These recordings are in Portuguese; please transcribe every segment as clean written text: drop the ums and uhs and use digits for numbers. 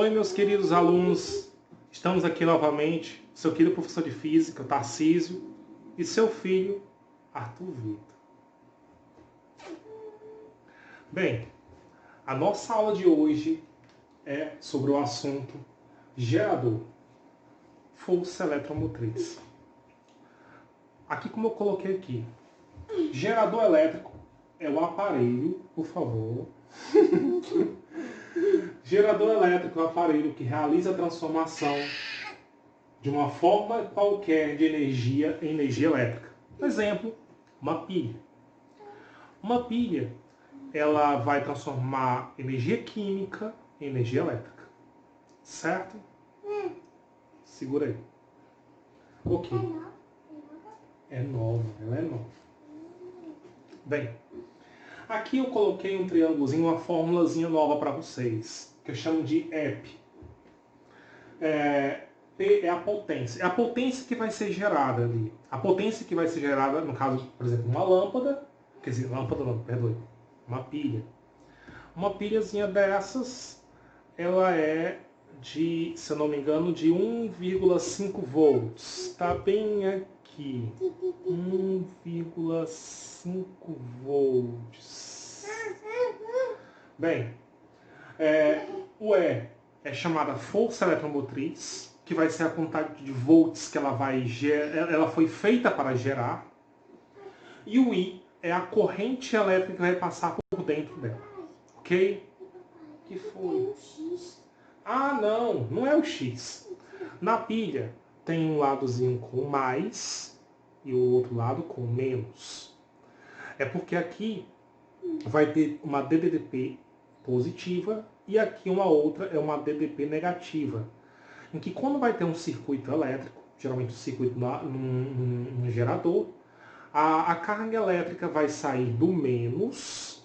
Oi, meus queridos alunos, estamos aqui novamente, seu querido professor de Física, Tarcísio, e seu filho, Arthur Vitor. Bem, a nossa aula de hoje é sobre o assunto gerador, força eletromotriz. Aqui como eu coloquei aqui, gerador elétrico é o aparelho, por favor. Gerador elétrico é o aparelho que realiza a transformação de uma forma qualquer de energia em energia elétrica. Por exemplo, uma pilha. Uma pilha, ela vai transformar energia química em energia elétrica. Certo? Segura aí. Ok. É nova, ela é nova. Bem, aqui eu coloquei um triângulozinho, uma formulazinha nova para vocês, que eu chamo de EP. P é a potência. É a potência que vai ser gerada ali. A potência que vai ser gerada, no caso, por exemplo, uma lâmpada. Quer dizer, lâmpada não, perdoe. Uma pilha. Uma pilhazinha dessas, ela é de, se eu não me engano, de 1,5 volts. Está bem aqui. 1,5 volts. Bem, o E é chamada força eletromotriz, que vai ser a quantidade de volts que ela foi feita para gerar. E o I é a corrente elétrica que vai passar por dentro dela. Ok? Que foi? Ah, não é o X. Na pilha tem um ladozinho com mais e o outro lado com menos. É porque aqui vai ter uma DDP positiva e aqui uma outra é uma DDP negativa. Em que quando vai ter um circuito elétrico, geralmente um circuito num gerador, a carga elétrica vai sair do menos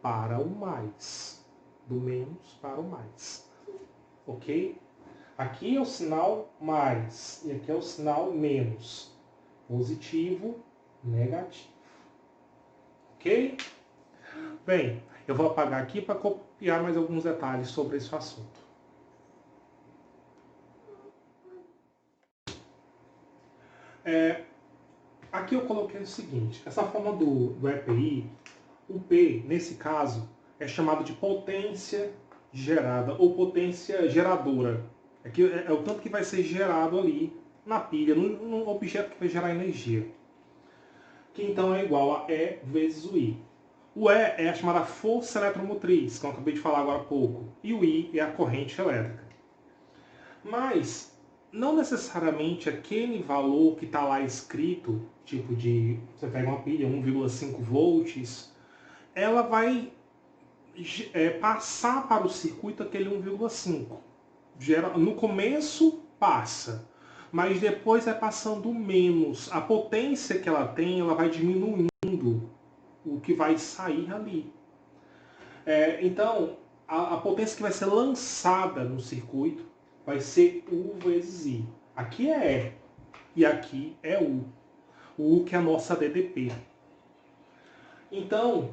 para o mais. Do menos para o mais. Ok? Aqui é o sinal mais e aqui é o sinal menos. Positivo, negativo. Ok? Bem, eu vou apagar aqui para copiar mais alguns detalhes sobre esse assunto. Aqui eu coloquei o seguinte, essa forma do EPI, o P, nesse caso, é chamado de potência gerada ou potência geradora. É o tanto que vai ser gerado ali na pilha, num objeto que vai gerar energia. Que então é igual a E vezes o I. O E é a chamada força eletromotriz, que eu acabei de falar agora há pouco. E o I é a corrente elétrica. Mas não necessariamente aquele valor que está lá escrito, tipo de, você pega uma pilha 1,5 volts, ela vai passar para o circuito aquele 1,5. No começo passa, mas depois vai passando menos. A potência que ela tem, ela vai diminuindo o que vai sair ali. Então, a potência que vai ser lançada no circuito vai ser U vezes I. Aqui é E e aqui é U. O U que é a nossa DDP. Então,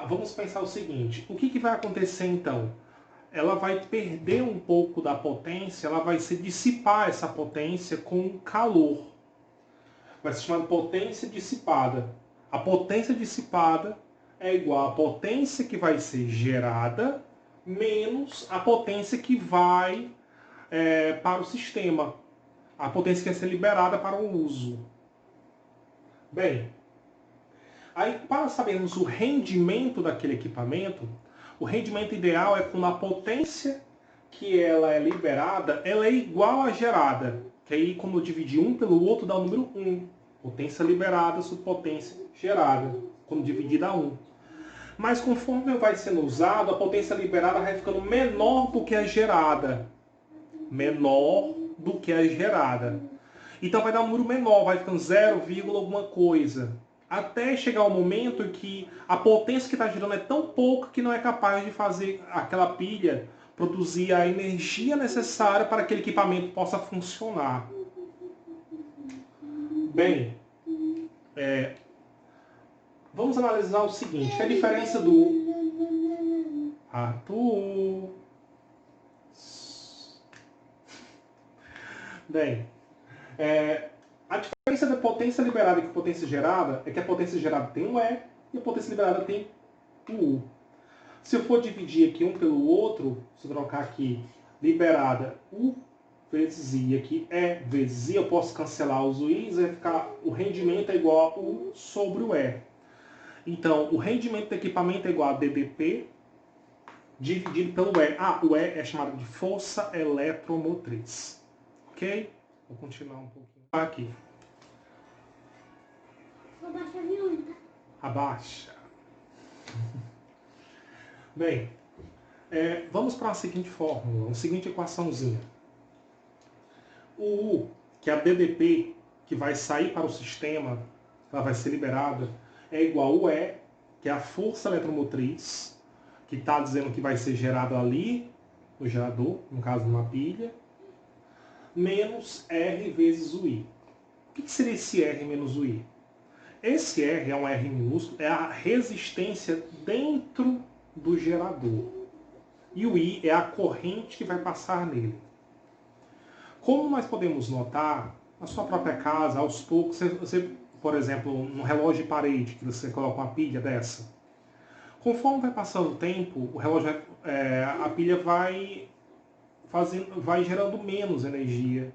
vamos pensar o seguinte. O que vai acontecer então? Ela vai perder um pouco da potência, ela vai se dissipar essa potência com calor. Vai se chamar de potência dissipada. A potência dissipada é igual à potência que vai ser gerada menos a potência que vai para o sistema. A potência que vai ser liberada para o uso. Bem, aí para sabermos o rendimento daquele equipamento, o rendimento ideal é quando a potência que ela é liberada, ela é igual à gerada. Que aí, como eu dividi um pelo outro, dá o número 1. Potência liberada sobre potência gerada, quando dividida a 1. Mas conforme vai sendo usado, a potência liberada vai ficando menor do que a gerada. Menor do que a gerada. Então vai dar um número menor, vai ficando 0, alguma coisa. Até chegar o momento em que a potência que está girando é tão pouca que não é capaz de fazer aquela pilha produzir a energia necessária para que aquele equipamento possa funcionar. Bem, vamos analisar o seguinte, que a diferença do... Arthur... Bem, a diferença da potência liberada e potência gerada é que a potência gerada tem um E e a potência liberada tem o U. Se eu for dividir aqui um pelo outro, se eu trocar aqui liberada U vezes I, aqui E vezes I, eu posso cancelar os U's, vai ficar, o rendimento é igual a U sobre o E. Então, o rendimento do equipamento é igual a DDP dividido pelo E. O E é chamado de força eletromotriz. Ok? Vou continuar um pouquinho aqui. Vou baixar a violenta. Abaixa. Bem, vamos para a seguinte fórmula, a seguinte equaçãozinha. O U, que é a DDP, que vai sair para o sistema, ela vai ser liberada, é igual ao E, que é a força eletromotriz, que está dizendo que vai ser gerada ali, no gerador, no caso numa pilha, menos R vezes o I. O que seria esse R menos o I? Esse R é um R minúsculo, é a resistência dentro do gerador. E o I é a corrente que vai passar nele. Como nós podemos notar, na sua própria casa, aos poucos, você, por exemplo, num relógio de parede, que você coloca uma pilha dessa, conforme vai passando o tempo, o relógio, a pilha vai gerando menos energia.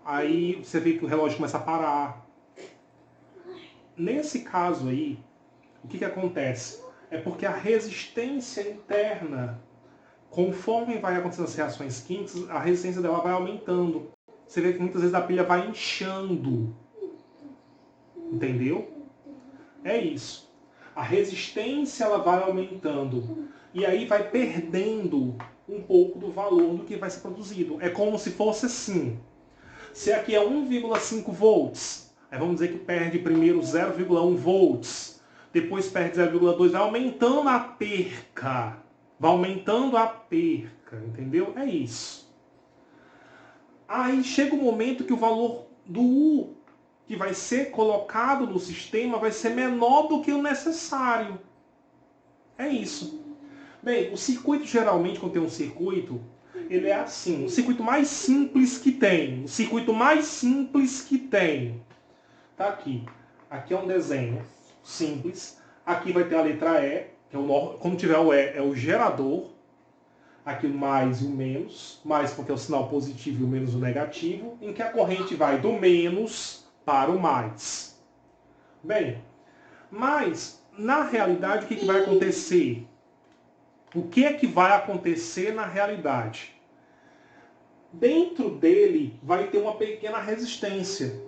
Aí você vê que o relógio começa a parar. Nesse caso aí, o que acontece? É porque a resistência interna, conforme vai acontecendo as reações químicas, a resistência dela vai aumentando. Você vê que muitas vezes a pilha vai inchando. Entendeu? É isso. A resistência ela vai aumentando. E aí vai perdendo um pouco do valor do que vai ser produzido. É como se fosse assim. Se aqui é 1,5 volts, aí vamos dizer que perde primeiro 0,1 volts, depois perde 0,2, vai aumentando a perca. Vai aumentando a perca, entendeu? É isso. Aí chega o momento que o valor do U que vai ser colocado no sistema vai ser menor do que o necessário. É isso. Bem, o circuito geralmente, quando tem um circuito, ele é assim, o circuito mais simples que tem. O circuito mais simples que tem. Tá aqui. Aqui é um desenho simples. Aqui vai ter a letra E, que é como tiver o E, é o gerador. Aqui o mais e o menos. Mais porque é o sinal positivo e o menos o negativo. Em que a corrente vai do menos para o mais. Bem, mas na realidade o que vai acontecer? O que é que vai acontecer na realidade? Dentro dele vai ter uma pequena resistência.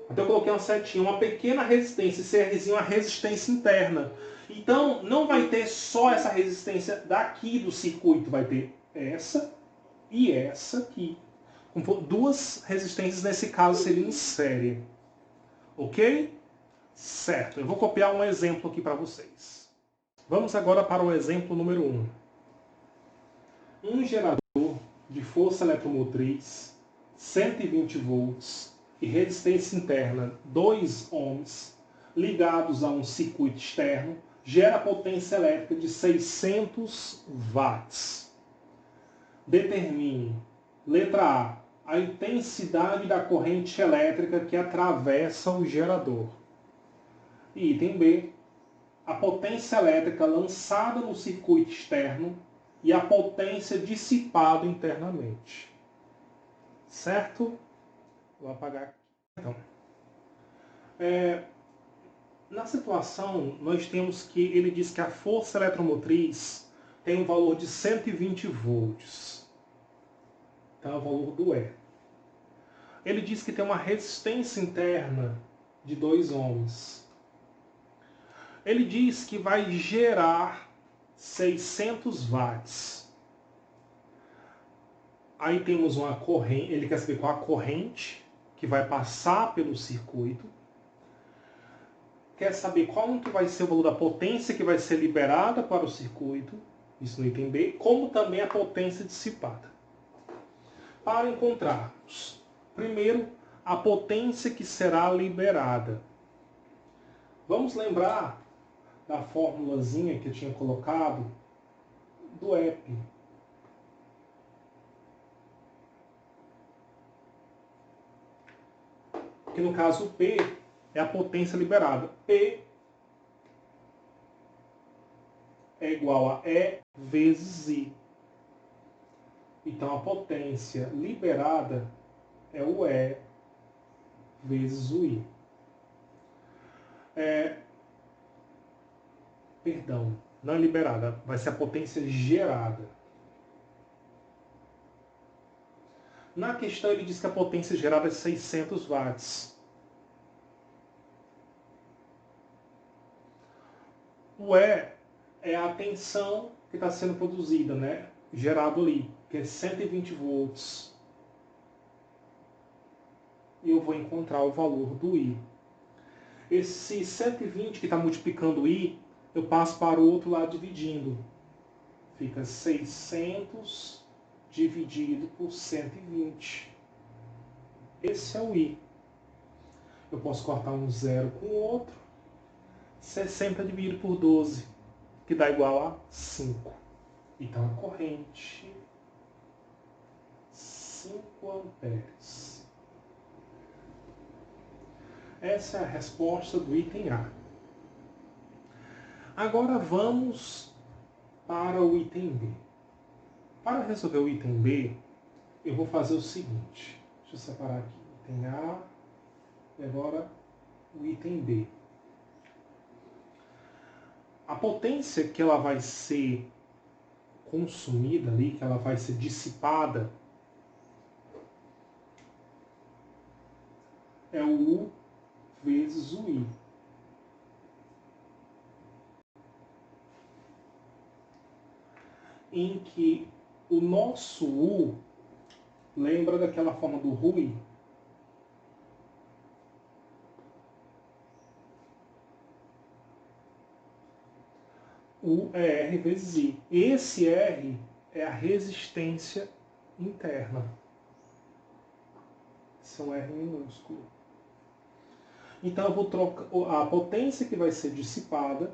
Até eu coloquei uma setinha, uma pequena resistência, esse Rzinho é uma resistência interna. Então não vai ter só essa resistência daqui do circuito, vai ter essa e essa aqui. Duas resistências nesse caso seriam em série. Ok? Certo, eu vou copiar um exemplo aqui para vocês. Vamos agora para o exemplo número 1. Um gerador de força eletromotriz, 120 volts e resistência interna 2 ohms, ligados a um circuito externo, gera potência elétrica de 600 watts. Determine, letra A intensidade da corrente elétrica que atravessa o gerador. E item B, a potência elétrica lançada no circuito externo e a potência dissipada internamente. Certo? Vou apagar aqui. Então, na situação, nós temos que ele diz que a força eletromotriz tem um valor de 120 volts. Então é o valor do E. Ele diz que tem uma resistência interna de 2 ohms. Ele diz que vai gerar 600 watts. Aí temos uma corrente, ele quer saber qual a corrente que vai passar pelo circuito. Quer saber quanto vai ser o valor da potência que vai ser liberada para o circuito, isso no item B, como também a potência dissipada. Para encontrarmos, primeiro, a potência que será liberada. Vamos lembrar da formulazinha que eu tinha colocado do EP. que no caso o P é a potência liberada. P é igual a E vezes I. Então a potência liberada é o E vezes o I. Perdão, não é liberada, vai ser a potência gerada. Na questão ele diz que a potência gerada é 600 watts. O E é a tensão que está sendo produzida, né? Gerado ali, que é 120 volts. E eu vou encontrar o valor do I. Esse 120 que está multiplicando o I, eu passo para o outro lado dividindo. Fica 600 dividido por 120. Esse é o I. Eu posso cortar um zero com o outro. 60 dividido por 12, que dá igual a 5. Então a corrente, 5 amperes. Essa é a resposta do item A. Agora vamos para o item B. Para resolver o item B, eu vou fazer o seguinte. Deixa eu separar aqui o item A e agora o item B. A potência que ela vai ser consumida ali, que ela vai ser dissipada, é o U vezes o I. Em que o nosso U, lembra daquela forma do Rui? U é R vezes I. Esse R é a resistência interna. Esse é um R minúsculo. Então eu vou trocar a potência que vai ser dissipada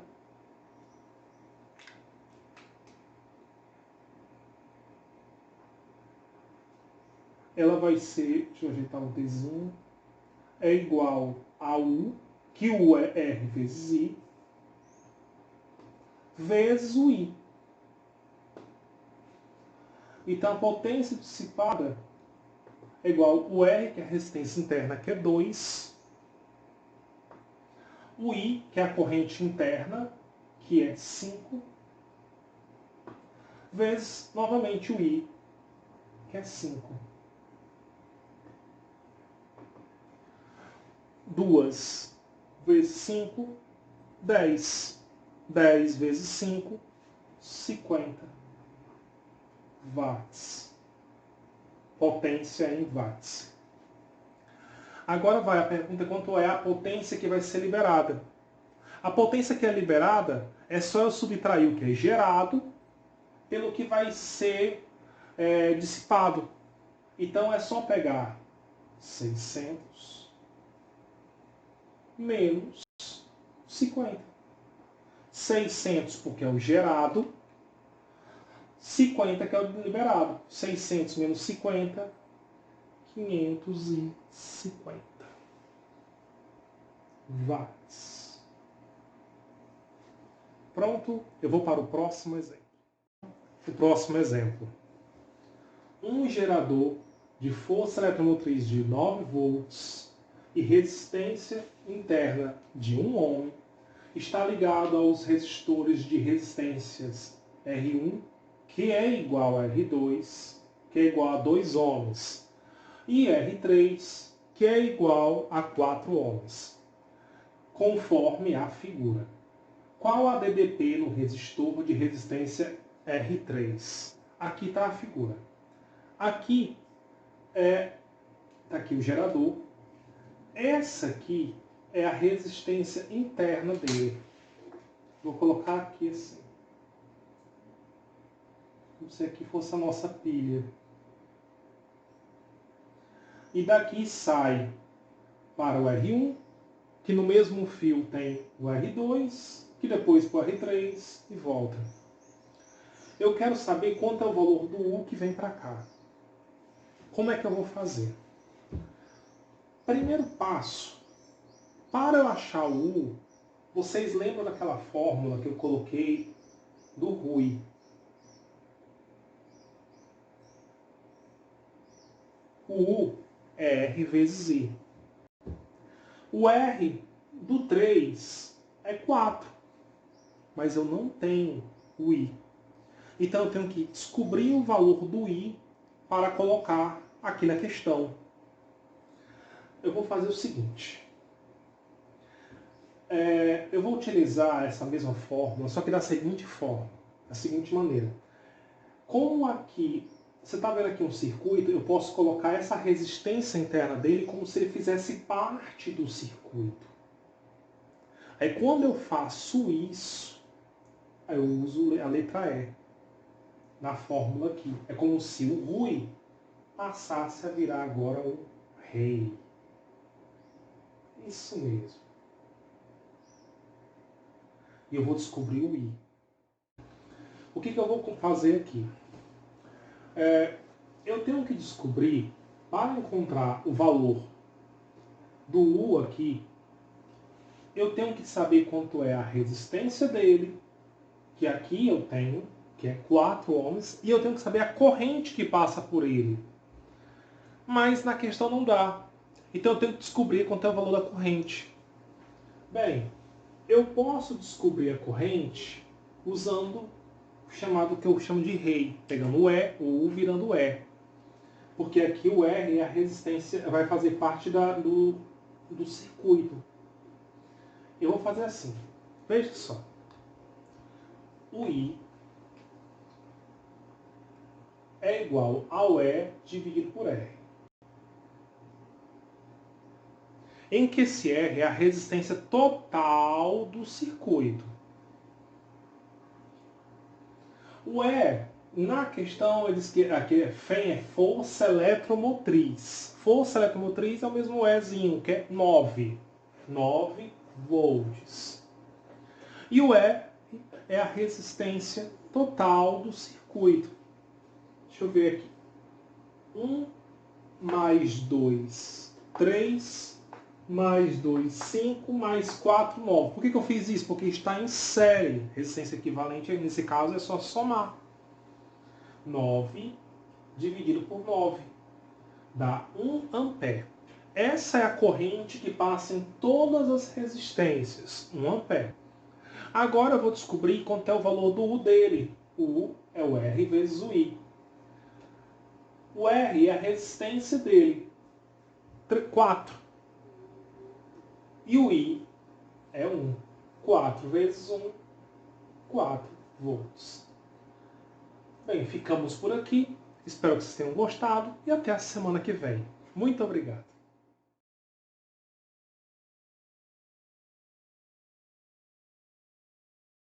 ela vai ser, deixa eu ajeitar um Tzinho, é igual a U, que U é R vezes I, vezes o I. Então a potência dissipada é igual o R, que é a resistência interna, que é 2, o I, que é a corrente interna, que é 5, vezes, novamente, o I, que é 5. 2 vezes 5, 10. 10 vezes 5, 50 watts. Potência em watts. Agora vai a pergunta quanto é a potência que vai ser liberada. A potência que é liberada é só eu subtrair o que é gerado pelo que vai ser dissipado. Então é só pegar 600 menos 50. 600 porque é o gerado, 50 que é o liberado. 600 menos 50, 550 watts. Pronto, eu vou para o próximo exemplo. O próximo exemplo. Um gerador de força eletromotriz de 9 volts e resistência interna de 1 ohm está ligado aos resistores de resistências R1, que é igual a R2, que é igual a 2 ohms, e R3, que é igual a 4 ohms, conforme a figura. Qual a DDP no resistor de resistência R3? Aqui está a figura. Aqui tá aqui o gerador. Essa aqui é a resistência interna dele. Vou colocar aqui assim. Como se aqui fosse a nossa pilha. E daqui sai para o R1, que no mesmo fio tem o R2, que depois para o R3 e volta. Eu quero saber quanto é o valor do U que vem para cá. Como é que eu vou fazer? Primeiro passo, para eu achar o U, vocês lembram daquela fórmula que eu coloquei do RUI? O U é R vezes I. O R do 3 é 4, mas eu não tenho o I. Então eu tenho que descobrir o valor do I para colocar aqui na questão. Eu vou fazer o seguinte. Eu vou utilizar essa mesma fórmula, só que da seguinte forma, da seguinte maneira. Como aqui, você está vendo aqui um circuito, eu posso colocar essa resistência interna dele como se ele fizesse parte do circuito. Aí quando eu faço isso, aí eu uso a letra E na fórmula aqui. É como se o RUI passasse a virar agora um rei. Isso mesmo. E eu vou descobrir o I. O que eu vou fazer aqui? Eu tenho que descobrir, para encontrar o valor do U aqui, eu tenho que saber quanto é a resistência dele, que aqui eu tenho, que é 4 ohms, e eu tenho que saber a corrente que passa por ele. Mas na questão não dá. Então eu tenho que descobrir quanto é o valor da corrente. Bem, eu posso descobrir a corrente usando o chamado que eu chamo de rei, pegando o E, o U virando o E. Porque aqui o R é a resistência, vai fazer parte do circuito. Eu vou fazer assim. Veja só. O I é igual ao E dividido por R. Em que esse R é a resistência total do circuito. O E, na questão, ele diz que aqui é força eletromotriz. Força eletromotriz é o mesmo Ezinho, que é 9 volts. E o E é a resistência total do circuito. Deixa eu ver aqui. 1 mais 2, 3, mais 2, 5, mais 4, 9. Por que eu fiz isso? Porque está em série. Resistência equivalente, nesse caso, é só somar. 9 dividido por 9 dá 1 ampere. Essa é a corrente que passa em todas as resistências, 1 ampere. Agora eu vou descobrir quanto é o valor do U dele. O U é o R vezes o I. O R é a resistência dele, 4. E o I é 1. 4 vezes 1, 4 volts. Bem, ficamos por aqui. Espero que vocês tenham gostado e até a semana que vem. Muito obrigado.